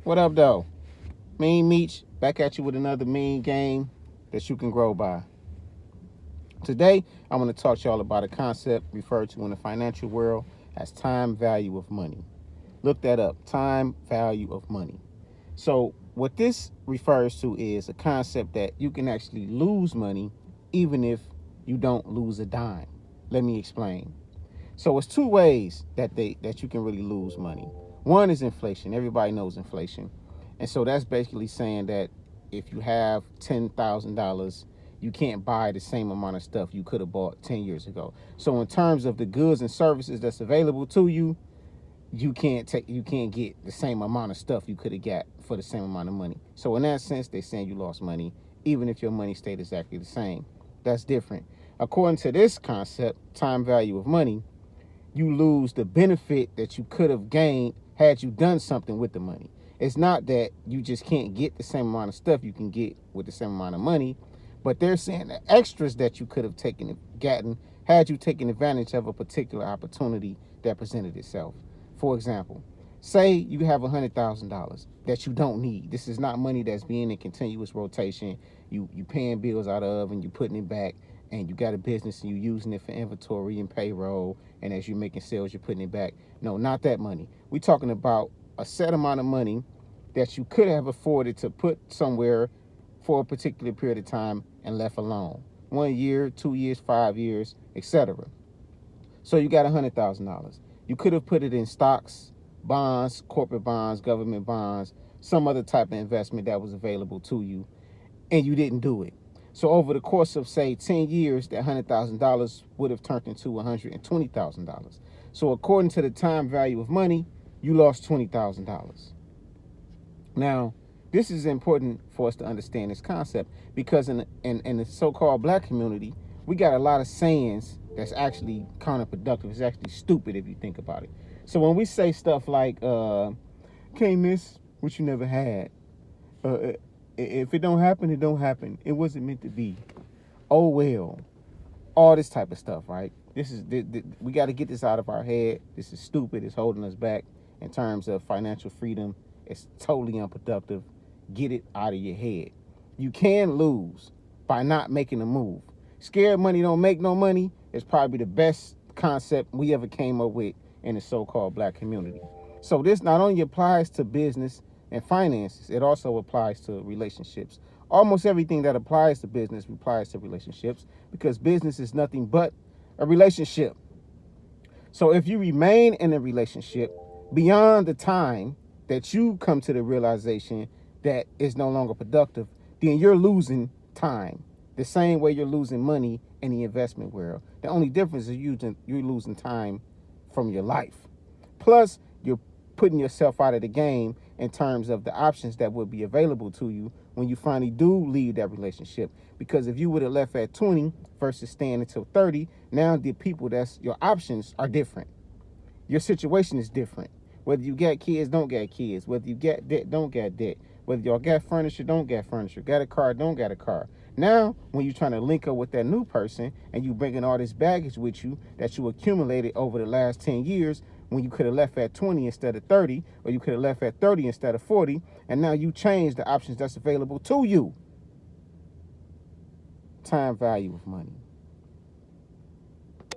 What up, though? Mean Meech back at you with another mean game that you can grow by. Today, I'm going to talk to y'all about a concept referred to in the financial world as time value of money. Look that up, time value of money. So, what this refers to is a concept that you can actually lose money even if you don't lose a dime. Let me explain. So, it's two ways that you can really lose money. One is inflation. Everybody knows inflation. And so that's basically saying that if you have $10,000, you can't buy the same amount of stuff you could have bought 10 years ago. So in terms of the goods and services that's available to you, you can't get the same amount of stuff you could have got for the same amount of money. So in that sense, they're saying you lost money, even if your money stayed exactly the same. That's different. According to this concept, time value of money, you lose the benefit that you could have gained had you done something with the money. It's not that you just can't get the same amount of stuff you can get with the same amount of money, but they're saying the extras that you could have gotten had you taken advantage of a particular opportunity that presented itself. For example, say you have $100,000 that you don't need. This is not money that's being in continuous rotation. You paying bills out of and you putting it back, and you got a business and you using it for inventory and payroll, and as you're making sales you're putting it back. No, not that money. We're talking about a set amount of money that you could have afforded to put somewhere for a particular period of time and left alone. 1 year, 2 years, 5 years, etc. So you got $100,000. You could have put it in stocks, bonds, corporate bonds, government bonds, some other type of investment that was available to you, and you didn't do it. So over the course of, say, 10 years, that $100,000 would have turned into $120,000. So according to the time value of money, you lost $20,000. Now, this is important for us to understand this concept because in the so-called black community, we got a lot of sayings that's actually counterproductive. It's actually stupid if you think about it. So when we say stuff like, can't miss what you never had. If it don't happen, it don't happen. It wasn't meant to be. Oh, well. All this type of stuff, right? We got to get this out of our head. This is stupid. It's holding us back in terms of financial freedom. It's totally unproductive. Get it out of your head. You can lose by not making a move. Scared money don't make no money is probably the best concept we ever came up with in the so-called black community. So this not only applies to business and finances, it also applies to relationships. Almost everything that applies to business applies to relationships because business is nothing but a relationship. So if you remain in a relationship beyond the time that you come to the realization that it's no longer productive, then you're losing time. The same way you're losing money in the investment world. The only difference is you're losing time from your life. Plus, you're putting yourself out of the game in terms of the options that would be available to you when you finally do leave that relationship. Because if you would have left at 20 versus staying until 30, now the people that's your options are different. Your situation is different. Whether you got kids, don't got kids. Whether you got debt, don't got debt. Whether y'all got furniture, don't got furniture. Got a car, don't got a car. Now, when you're trying to link up with that new person and you bringing all this baggage with you that you accumulated over the last 10 years, when you could have left at 20 instead of 30, or you could have left at 30 instead of 40, and now you change the options that's available to you. Time value of money.